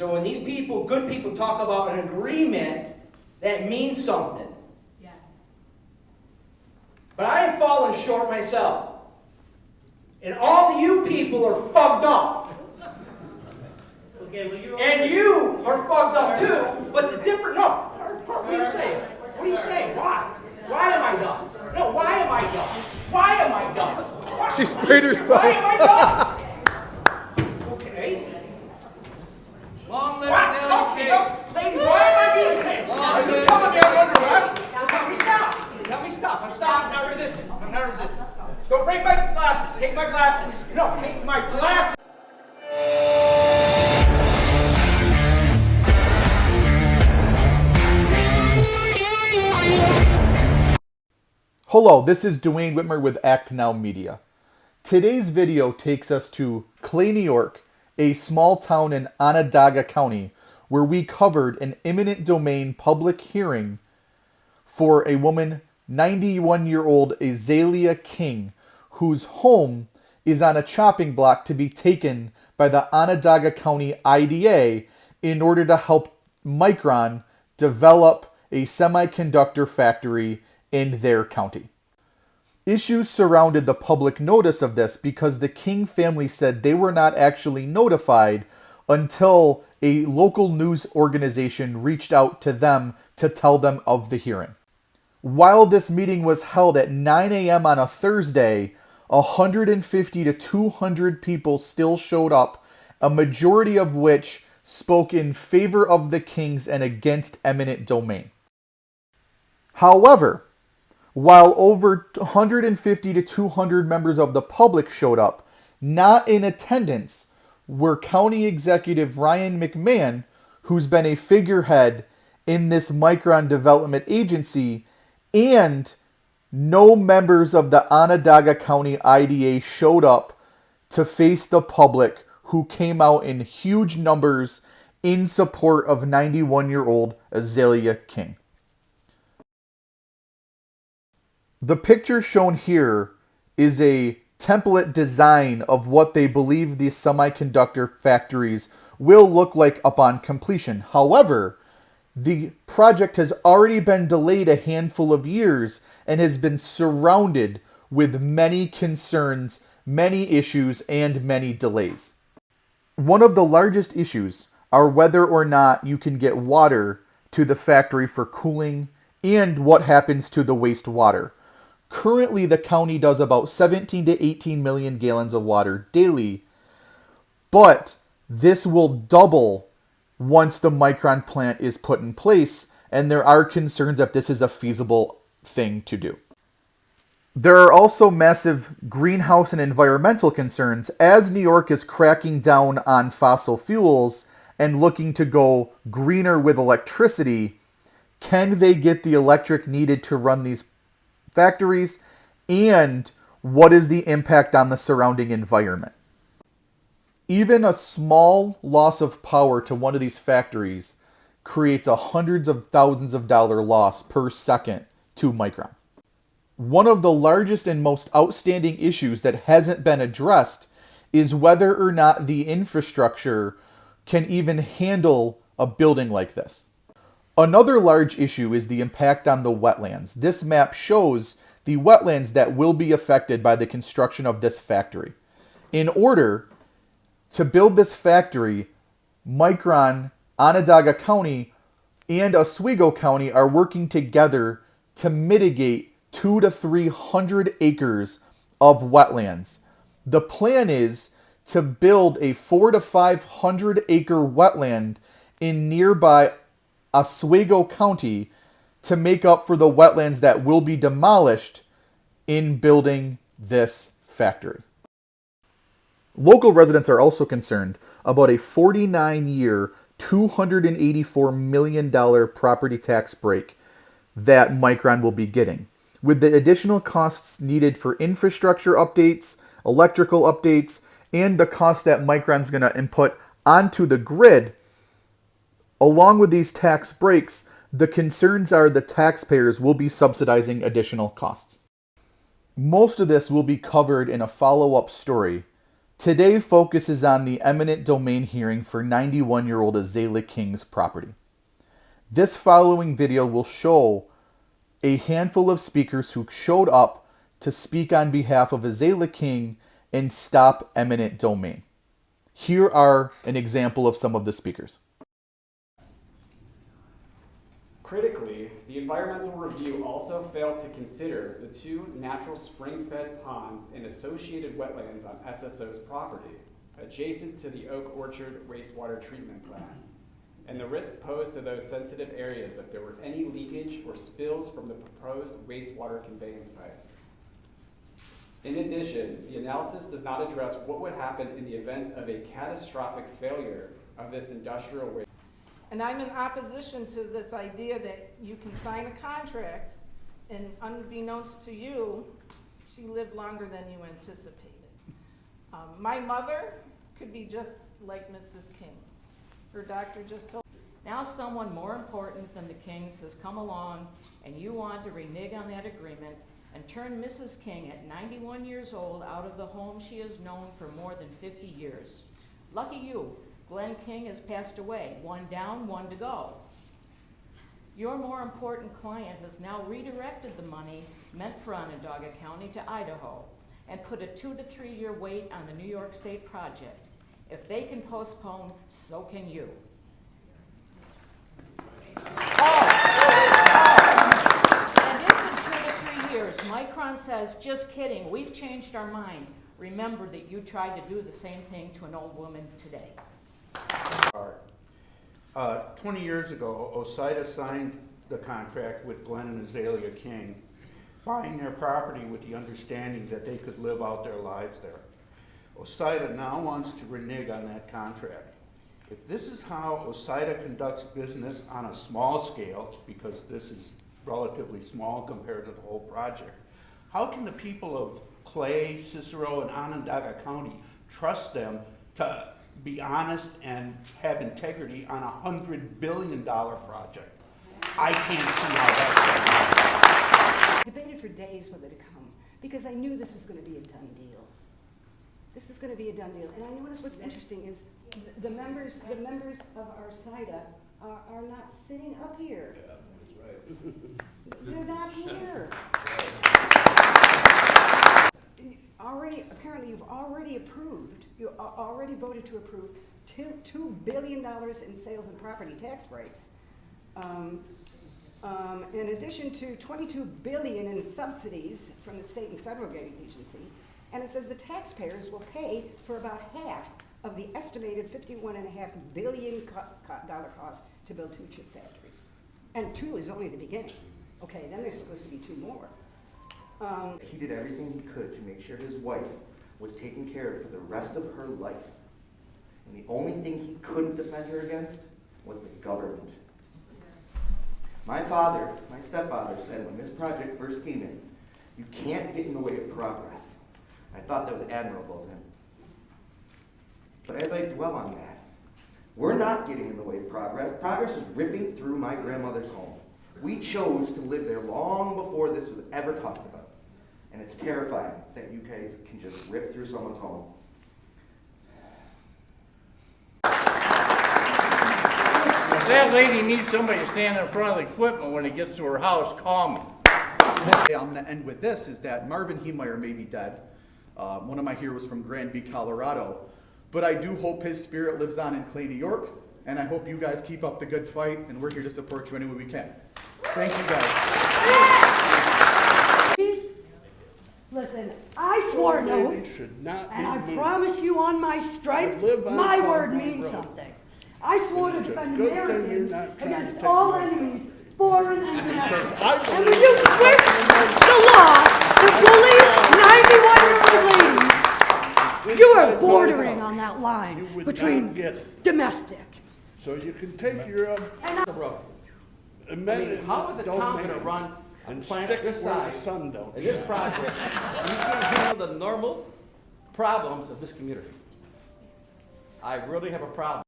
So when these people, good people, talk about an agreement, that means something. Yeah. But I have fallen short myself. And all of you people are fucked up. Okay, well, And you are fucked up too. But the different, no, what are you saying? What are you saying? Why? Why am I dumb? No, why am I dumb? Why am I dumb? Why? She sprayed herself. Why am I dumb? Okay. Long live Why? Azalia Kings. Lady, why am I being paid? Are you telling me I'm under arrest? Tell me stop. Tell me stop. I'm stopping. I'm not resisting. I'm not resisting. Don't break my glasses. Take my glasses. No, take my glasses. Hello, this is Dwayne Whitmer with Act Now Media. Today's video takes us to Clay, New York, a small town in Onondaga County, where we covered an eminent domain public hearing for a woman, 91-year-old Azalia King, whose home is on a chopping block to be taken by the Onondaga County IDA in order to help Micron develop a semiconductor factory in their county. Issues surrounded the public notice of this because the King family said they were not actually notified until a local news organization reached out to them to tell them of the hearing. While this meeting was held at 9 a.m. on a Thursday, 150 to 200 people still showed up, a majority of which spoke in favor of the Kings and against eminent domain. However, while over 150 to 200 members of the public showed up, not in attendance were County Executive Ryan McMahon, who's been a figurehead in this Micron development agency, and no members of the Onondaga County IDA showed up to face the public, who came out in huge numbers in support of 91-year-old Azalia King. The picture shown here is a template design of what they believe these semiconductor factories will look like upon completion. However, the project has already been delayed a handful of years and has been surrounded with many concerns, many issues, and many delays. One of the largest issues are whether or not you can get water to the factory for cooling and what happens to the wastewater. Currently, the county does about 17 to 18 million gallons of water daily, but this will double once the Micron plant is put in place, and there are concerns if this is a feasible thing to do. There are also massive greenhouse and environmental concerns as New York is cracking down on fossil fuels and looking to go greener with electricity. Can they get the electric needed to run these factories, and what is the impact on the surrounding environment? Even a small loss of power to one of these factories creates a hundreds of thousands of dollar loss per second to Micron. One of the largest and most outstanding issues that hasn't been addressed is whether or not the infrastructure can even handle a building like this. Another large issue is the impact on the wetlands. This map shows the wetlands that will be affected by the construction of this factory. In order to build this factory, Micron, Onondaga County, and Oswego County are working together to mitigate 200 to 300 acres of wetlands. The plan is to build a 400 to 500 acre wetland in nearby Oswego County to make up for the wetlands that will be demolished in building this factory. Local residents are also concerned about a 49-year, $284 million property tax break that Micron will be getting. With the additional costs needed for infrastructure updates, electrical updates, and the cost that Micron's going to input onto the grid, along with these tax breaks, the concerns are the taxpayers will be subsidizing additional costs. Most of this will be covered in a follow-up story Today focuses on the eminent domain hearing for 91-year-old Azalia Kings property. This following video will show a handful of speakers who showed up to speak on behalf of Azalia King and stop eminent domain. Here are an example of some of the speakers. Critically, the environmental review also failed to consider the two natural spring-fed ponds and associated wetlands on SSO's property, adjacent to the Oak Orchard wastewater treatment plant, and the risk posed to those sensitive areas if there were any leakage or spills from the proposed wastewater conveyance pipe. In addition, the analysis does not address what would happen in the event of a catastrophic failure of this industrial waste. And I'm in opposition to this idea that you can sign a contract and unbeknownst to you, she lived longer than you anticipated. My mother could be just like Mrs. King. Her doctor just told. Now someone more important than the Kings has come along and you want to renege on that agreement and turn Mrs. King at 91 years old out of the home she has known for more than 50 years. Lucky you, Glenn King has passed away, one down, one to go. Your more important client has now redirected the money meant for Onondaga County to Idaho and put a 2 to 3 year wait on the New York State project. If they can postpone, so can you. And if in 2 to 3 years, Micron says, just kidding, we've changed our mind, remember that you tried to do the same thing to an old woman today. 20 years ago, OCIDA signed the contract with Glenn and Azalia King, buying their property with the understanding that they could live out their lives there. OCIDA now wants to renege on that contract. If this is how OCIDA conducts business on a small scale, because this is relatively small compared to the whole project, how can the people of Clay, Cicero, and Onondaga County trust them to be honest and have integrity on a $100 billion project? I can't see how that's going to happen. I debated for days whether to come because I knew this was going to be a done deal. This is going to be a done deal. And I noticed what's interesting is the members of our OCIDA are not sitting up here. Yeah, that's right. They're not here. Apparently you've already approved, you already voted to approve $2 billion in sales and property tax breaks. In addition to $22 billion in subsidies from the state and federal agency, and it says the taxpayers will pay for about half of the estimated $51.5 billion cost to build 2 chip factories. And 2 is only the beginning. Okay, then there's supposed to be 2 more. He did everything he could to make sure his wife was taken care of for the rest of her life. And the only thing he couldn't defend her against was the government. My stepfather said when this project first came in, you can't get in the way of progress. I thought that was admirable of him. But as I dwell on that, we're not getting in the way of progress. Progress is ripping through my grandmother's home. We chose to live there long before this was ever talked about. And it's terrifying that you guys can just rip through someone's home. If that lady needs somebody to stand in front of the equipment when it gets to her house, call me. I'm going to end with this, is that Marvin Heemeyer may be dead. One of my heroes from Granby, Colorado. But I do hope his spirit lives on in Clay, New York. And I hope you guys keep up the good fight, and we're here to support you any way we can. Thank you guys. Listen, I swore an oath, and I promise you on my stripes, my word means something. I swore to defend Americans against all enemies, foreign and domestic. And when you switch the law to bully 91-year-old ladies, you are bordering on that line between domestic. So you can take your amendment. How is a town going to run a plant this size in this project? You can't handle the normal problems of this community. I really have a problem.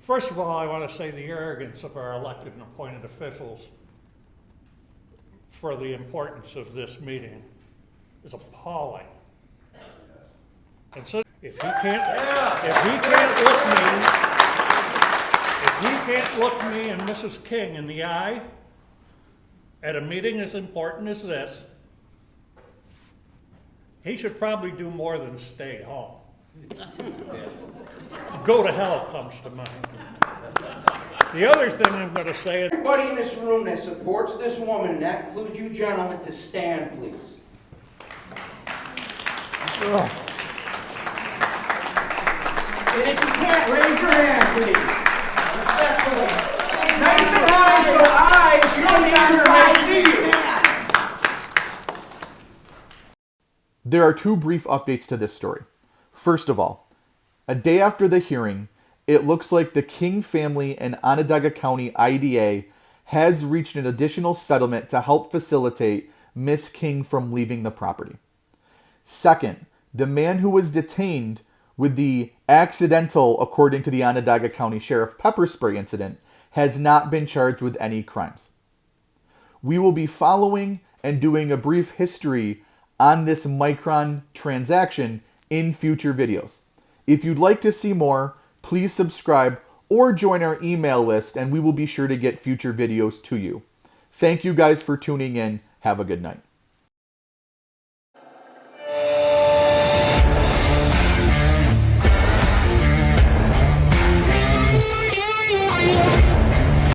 First of all, I want to say the arrogance of our elected and appointed officials for the importance of this meeting is appalling. And so if he can't look me and Mrs. King in the eye at a meeting as important as this, he should probably do more than stay home. Go to hell comes to mind. The other thing I'm going to say is, everybody in this room that supports this woman, and that includes you gentlemen, to stand, please. And if you can't, raise your hand, please. Respectfully. Nice and high so you don't need your eyes see you. There are two brief updates to this story. First of all, a day after the hearing, it looks like the King family and Onondaga County IDA has reached an additional settlement to help facilitate Miss King from leaving the property. Second, the man who was detained with the accidental, according to the Onondaga County Sheriff, pepper spray incident has not been charged with any crimes. We will be following and doing a brief history on this Micron transaction in future videos. If you'd like to see more, please subscribe or join our email list and we will be sure to get future videos to you. Thank you guys for tuning in. Have a good night.